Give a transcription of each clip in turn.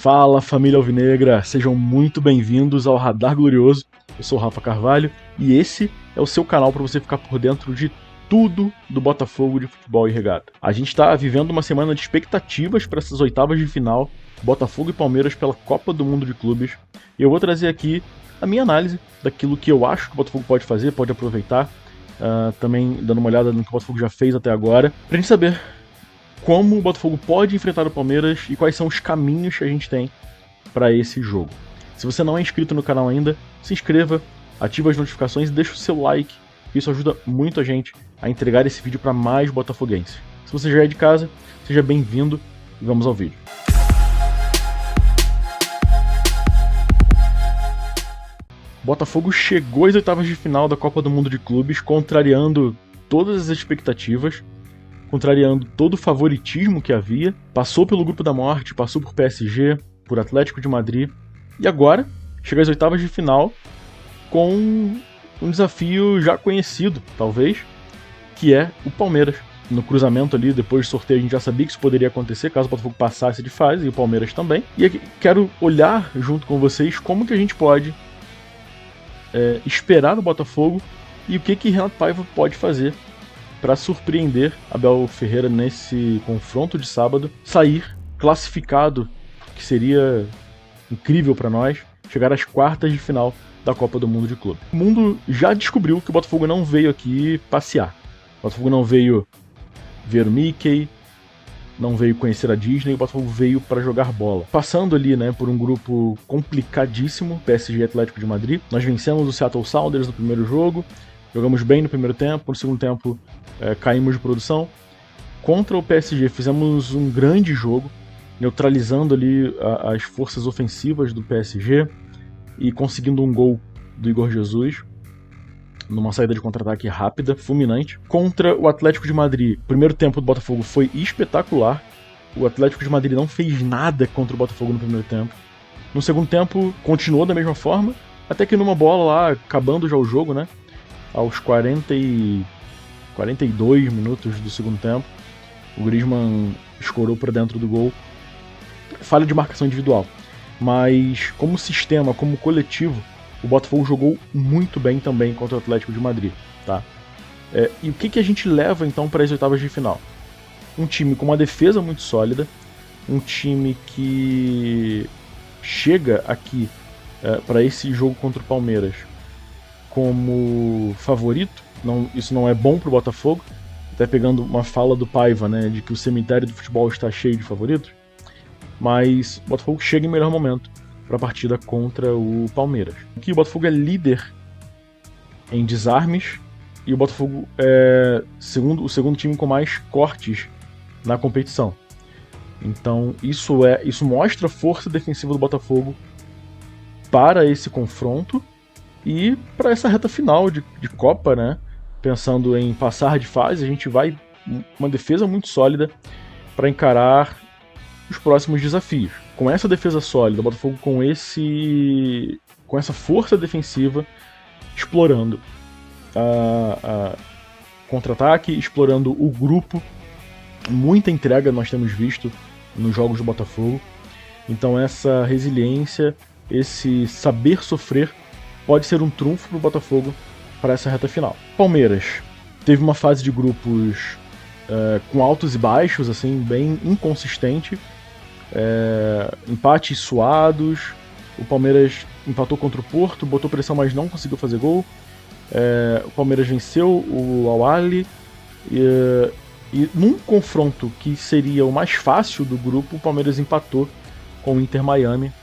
Fala, família alvinegra, sejam muito bem-vindos ao Radar Glorioso. Eu sou o Rafa Carvalho e esse é o seu canal para você ficar por dentro de tudo do Botafogo de futebol e regata. A gente está vivendo uma semana de expectativas para essas oitavas de final, Botafogo e Palmeiras pela Copa do Mundo de Clubes, e eu vou trazer aqui a minha análise daquilo que eu acho que o Botafogo pode fazer, pode aproveitar, também dando uma olhada no que o Botafogo já fez até agora, pra gente saber como o Botafogo pode enfrentar o Palmeiras e quais são os caminhos que a gente tem para esse jogo. Se você não é inscrito no canal ainda, se inscreva, ative as notificações e deixa o seu like, isso ajuda muito a gente a entregar esse vídeo para mais botafoguenses. Se você já é de casa, seja bem-vindo e vamos ao vídeo. Botafogo chegou às oitavas de final da Copa do Mundo de Clubes, contrariando todas as expectativas, contrariando todo o favoritismo que havia, passou pelo Grupo da Morte, passou por PSG, por Atlético de Madrid, e agora chega às oitavas de final com um desafio já conhecido, talvez, que é o Palmeiras. No cruzamento ali, depois do sorteio, a gente já sabia que isso poderia acontecer, caso o Botafogo passasse de fase, e o Palmeiras também. E aqui quero olhar junto com vocês como que a gente pode esperar o Botafogo e o que Renato Paiva pode fazer para surpreender Abel Ferreira nesse confronto de sábado, sair classificado, que seria incrível para nós, chegar às quartas de final da Copa do Mundo de Clube. O mundo já descobriu que o Botafogo não veio aqui passear. O Botafogo não veio ver o Mickey, não veio conhecer a Disney, o Botafogo veio para jogar bola. Passando ali, por um grupo complicadíssimo, PSG e Atlético de Madrid. Nós vencemos o Seattle Sounders no primeiro jogo, jogamos bem no primeiro tempo, no segundo tempo caímos de produção. Contra o PSG fizemos um grande jogo, neutralizando ali as forças ofensivas do PSG e conseguindo um gol do Igor Jesus, numa saída de contra-ataque rápida, fulminante. Contra o Atlético de Madrid, o primeiro tempo do Botafogo foi espetacular. O Atlético de Madrid não fez nada contra o Botafogo no primeiro tempo. No segundo tempo, continuou da mesma forma, até que numa bola lá, acabando já o jogo, aos 42 minutos do segundo tempo, o Griezmann escorou para dentro do gol. Falha de marcação individual. Mas como sistema, como coletivo, o Botafogo jogou muito bem também contra o Atlético de Madrid. Tá? E o que a gente leva então para as oitavas de final? Um time com uma defesa muito sólida, um time que chega aqui para esse jogo contra o Palmeiras como favorito. Isso não é bom para o Botafogo, até pegando uma fala do Paiva, de que o cemitério do futebol está cheio de favoritos, mas o Botafogo chega em melhor momento para a partida contra o Palmeiras. Aqui o Botafogo é líder em desarmes e o Botafogo é o segundo time com mais cortes na competição. Então isso mostra a força defensiva do Botafogo para esse confronto e para essa reta final de Copa, pensando em passar de fase, a gente vai uma defesa muito sólida para encarar os próximos desafios. Com essa defesa sólida, o Botafogo com essa força defensiva, explorando a contra-ataque, explorando o grupo, muita entrega nós temos visto nos jogos do Botafogo. Então essa resiliência, esse saber sofrer, pode ser um trunfo para o Botafogo para essa reta final. Palmeiras teve uma fase de grupos com altos e baixos, assim, bem inconsistente, empates suados. O Palmeiras empatou contra o Porto, botou pressão, mas não conseguiu fazer gol. O Palmeiras venceu o Al-Ahly e num confronto que seria o mais fácil do grupo, o Palmeiras empatou com o Inter Miami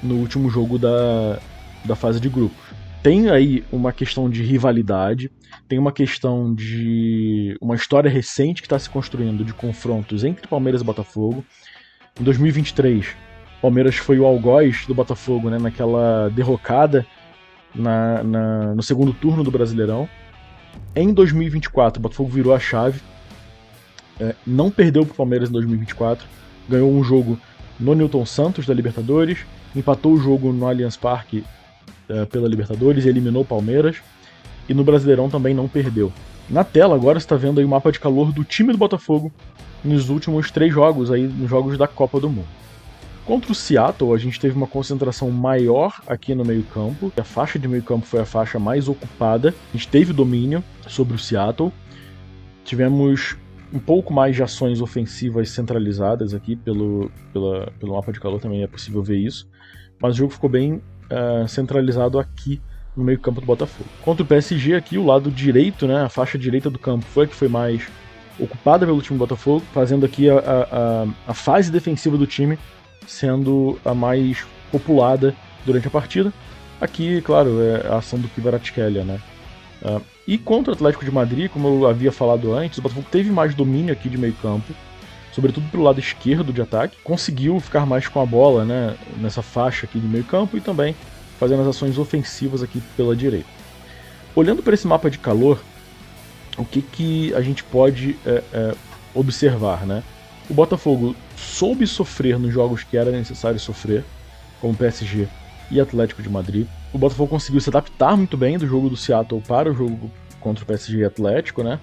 no último jogo da fase de grupos. Tem aí uma questão de rivalidade, tem uma questão de uma história recente que está se construindo de confrontos entre Palmeiras e Botafogo. Em 2023, o Palmeiras foi o algoz do Botafogo, naquela derrocada no segundo turno do Brasileirão. Em 2024, o Botafogo virou a chave, não perdeu para o Palmeiras em 2024, ganhou um jogo no Newton Santos da Libertadores, empatou o jogo no Allianz Parque pela Libertadores e eliminou o Palmeiras, e no Brasileirão também não perdeu. Na tela agora você está vendo aí o mapa de calor do time do Botafogo nos últimos 3 jogos, aí, nos jogos da Copa do Mundo. Contra o Seattle, a gente teve uma concentração maior aqui no meio-campo. A faixa de meio-campo foi a faixa mais ocupada. A gente teve domínio sobre o Seattle. Tivemos um pouco mais de ações ofensivas centralizadas aqui pelo mapa de calor, também é possível ver isso. Mas o jogo ficou bem centralizado aqui no meio-campo do Botafogo. Contra o PSG aqui, o lado direito, né, a faixa direita do campo foi a que foi mais ocupada pelo time do Botafogo, fazendo aqui a fase defensiva do time sendo a mais populada durante a partida. Aqui, claro, é a ação do Kvaratskhelia, né? E contra o Atlético de Madrid, como eu havia falado antes, o Botafogo teve mais domínio aqui de meio campo, sobretudo pelo lado esquerdo de ataque, conseguiu ficar mais com a bola, né, nessa faixa aqui de meio campo e também fazendo as ações ofensivas aqui pela direita. Olhando para esse mapa de calor, o que a gente pode observar, né? O Botafogo soube sofrer nos jogos que era necessário sofrer, como PSG e Atlético de Madrid. O Botafogo conseguiu se adaptar muito bem do jogo do Seattle para o jogo contra o PSG e Atlético, né?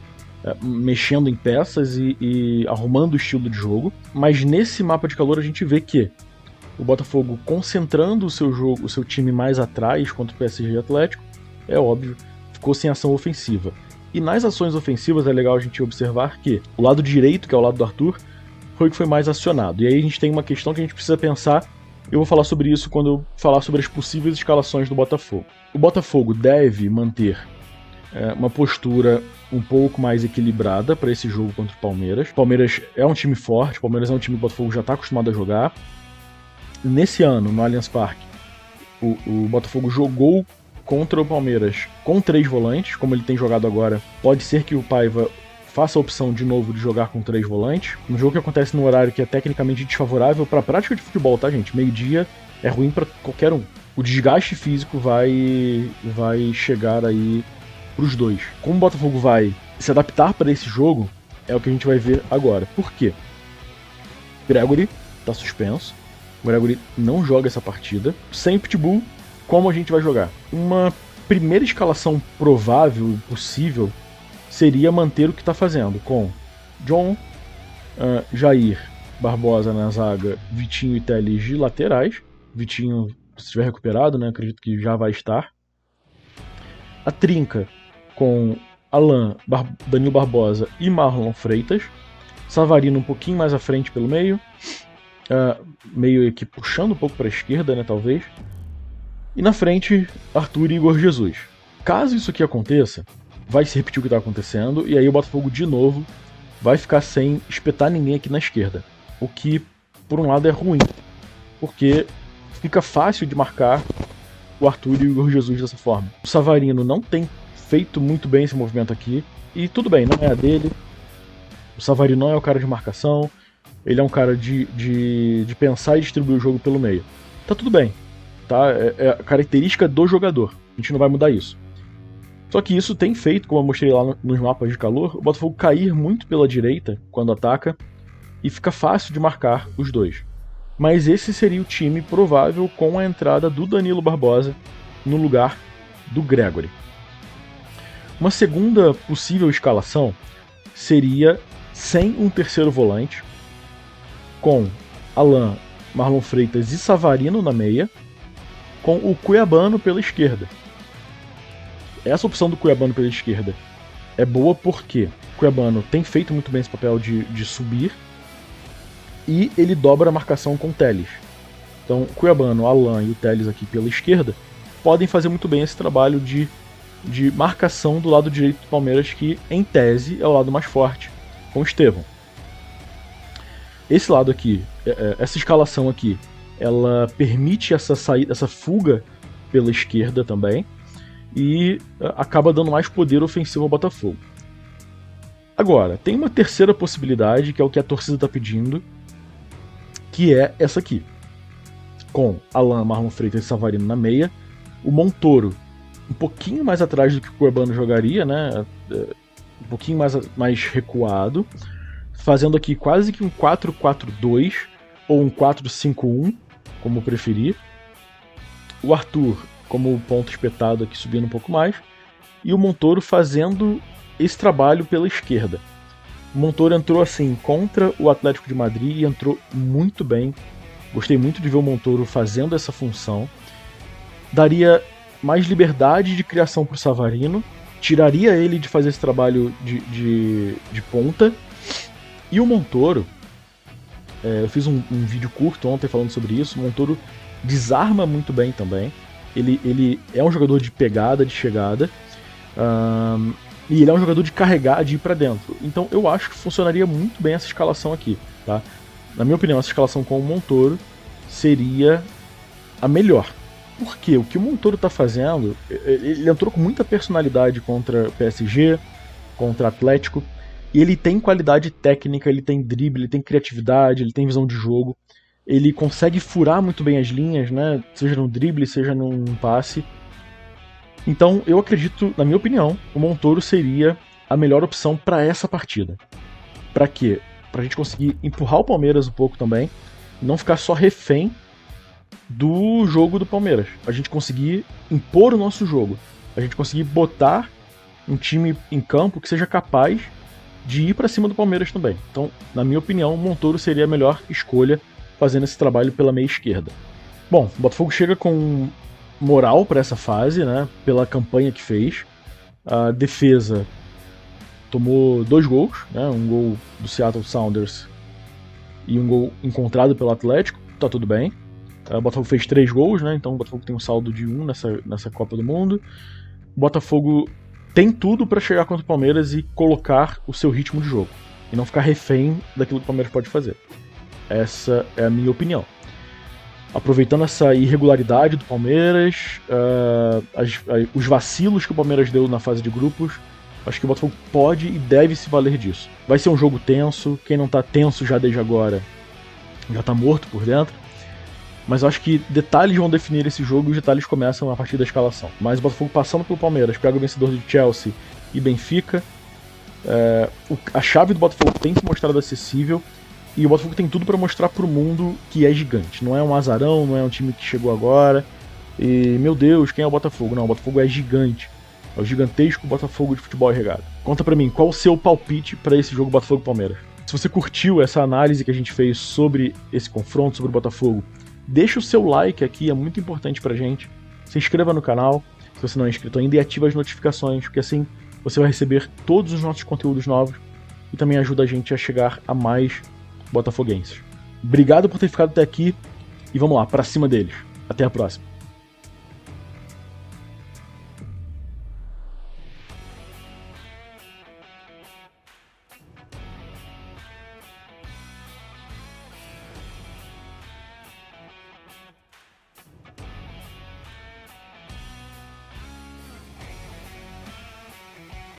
Mexendo em peças e arrumando o estilo de jogo. Mas nesse mapa de calor a gente vê que o Botafogo concentrando o seu jogo, o seu time mais atrás contra o PSG e Atlético, é óbvio, ficou sem ação ofensiva. E nas ações ofensivas é legal a gente observar que o lado direito, que é o lado do Arthur, foi o que foi mais acionado. E aí a gente tem uma questão que a gente precisa pensar. Eu vou falar sobre isso quando eu falar sobre as possíveis escalações do Botafogo. O Botafogo deve manter uma postura um pouco mais equilibrada para esse jogo contra o Palmeiras. O Palmeiras é um time forte, o Palmeiras é um time que o Botafogo já está acostumado a jogar. Nesse ano, no Allianz Parque, o Botafogo jogou contra o Palmeiras com 3 volantes, como ele tem jogado agora. Pode ser que o Paiva faça a opção de novo de jogar com 3 volantes. Um jogo que acontece num horário que é tecnicamente desfavorável para a prática de futebol, tá, gente? Meio-dia é ruim para qualquer um. O desgaste físico vai chegar aí pros dois. Como o Botafogo vai se adaptar para esse jogo, é o que a gente vai ver agora. Por quê? Gregory tá suspenso. O Gregory não joga essa partida. Sem Pitbull, como a gente vai jogar? Uma primeira escalação provável e possível seria manter o que está fazendo, com John, Jair, Barbosa na zaga, Vitinho e Telles de laterais. Vitinho, se estiver recuperado, né, acredito que já vai estar. A trinca com Alan, Danilo Barbosa e Marlon Freitas. Savarino um pouquinho mais à frente pelo meio. Meio que puxando um pouco para a esquerda, né, talvez. E na frente, Arthur e Igor Jesus. Caso isso aqui aconteça, vai se repetir o que está acontecendo, e aí o Botafogo de novo vai ficar sem espetar ninguém aqui na esquerda. O que, por um lado, é ruim, porque fica fácil de marcar o Arthur e o Igor Jesus dessa forma. O Savarino não tem feito muito bem esse movimento aqui, e tudo bem, não é a dele. O Savarino não é o cara de marcação, ele é um cara de pensar e distribuir o jogo pelo meio. Tá tudo bem, tá? É a característica do jogador, a gente não vai mudar isso. Só que isso tem feito, como eu mostrei lá nos mapas de calor, o Botafogo cair muito pela direita quando ataca e fica fácil de marcar os dois. Mas esse seria o time provável com a entrada do Danilo Barbosa no lugar do Gregory. Uma segunda possível escalação seria sem um terceiro volante, com Alan, Marlon Freitas e Savarino na meia, com o Cuiabano pela esquerda. Essa opção do Cuiabano pela esquerda é boa porque o Cuiabano tem feito muito bem esse papel de subir e ele dobra a marcação com o Telles. Então, o Cuiabano, o Alan e o Telles aqui pela esquerda podem fazer muito bem esse trabalho de marcação do lado direito do Palmeiras, que em tese é o lado mais forte, com o Estevão. Esse lado aqui, essa escalação aqui, ela permite essa saída, essa fuga pela esquerda também, e acaba dando mais poder ofensivo ao Botafogo. Agora, tem uma terceira possibilidade, que é o que a torcida está pedindo, que é essa aqui. Com Alan, Marlon Freitas e Savarino na meia, o Montoro um pouquinho mais atrás do que o Cuiabano jogaria, né? Um pouquinho mais recuado, fazendo aqui quase que um 4-4-2 ou um 4-5-1, como preferir. O Arthur como ponto espetado aqui, subindo um pouco mais, e o Montoro fazendo esse trabalho pela esquerda. O Montoro entrou assim contra o Atlético de Madrid e entrou muito bem Gostei muito de ver o Montoro fazendo essa função. Daria mais liberdade de criação para o Savarino, tiraria ele de fazer esse trabalho de ponta. E o Montoro, eu fiz um vídeo curto ontem falando sobre isso, o Montoro desarma muito bem também. Ele é um jogador de pegada, de chegada, e ele é um jogador de carregar, de ir pra dentro. Então eu acho que funcionaria muito bem essa escalação aqui, tá? Na minha opinião, essa escalação com o Montoro seria a melhor. Por quê? O que o Montoro tá fazendo, ele entrou com muita personalidade contra PSG, contra Atlético, e ele tem qualidade técnica, ele tem drible, ele tem criatividade, ele tem visão de jogo, ele consegue furar muito bem as linhas, né? Seja no drible, seja num passe. Então eu acredito, na minha opinião, o Montoro seria a melhor opção para essa partida. Para quê? Pra gente conseguir empurrar o Palmeiras um pouco também, não ficar só refém do jogo do Palmeiras. A gente conseguir impor o nosso jogo. A gente conseguir botar um time em campo que seja capaz de ir para cima do Palmeiras também. Então, na minha opinião, o Montoro seria a melhor escolha fazendo esse trabalho pela meia esquerda. Bom, o Botafogo chega com moral para essa fase, né? Pela campanha que fez. A defesa tomou 2 gols, né? Um gol do Seattle Sounders e um gol encontrado pelo Atlético. Tá tudo bem. O Botafogo fez 3 gols, né? Então o Botafogo tem um saldo de 1 nessa Copa do Mundo. O Botafogo tem tudo para chegar contra o Palmeiras e colocar o seu ritmo de jogo. E não ficar refém daquilo que o Palmeiras pode fazer. Essa é a minha opinião. Aproveitando essa irregularidade do Palmeiras, os vacilos que o Palmeiras deu na fase de grupos, acho que o Botafogo pode e deve se valer disso. Vai ser um jogo tenso, quem não tá tenso já desde agora já tá morto por dentro. Mas eu acho que detalhes vão definir esse jogo e os detalhes começam a partir da escalação. Mas o Botafogo passando pelo Palmeiras, pega o vencedor de Chelsea e Benfica. A chave do Botafogo tem se mostrado acessível e o Botafogo tem tudo para mostrar pro mundo que é gigante. Não é um azarão, não é um time que chegou agora e, meu Deus, quem é o Botafogo? Não, o Botafogo é gigante. É o gigantesco Botafogo de futebol e regata. Conta pra mim, qual o seu palpite para esse jogo Botafogo-Palmeiras? Se você curtiu essa análise que a gente fez sobre esse confronto, sobre o Botafogo, deixa o seu like aqui, é muito importante pra gente. Se inscreva no canal, se você não é inscrito ainda, e ativa as notificações, porque assim você vai receber todos os nossos conteúdos novos e também ajuda a gente a chegar a mais botafoguenses. Obrigado por ter ficado até aqui e vamos lá, pra cima deles. Até a próxima.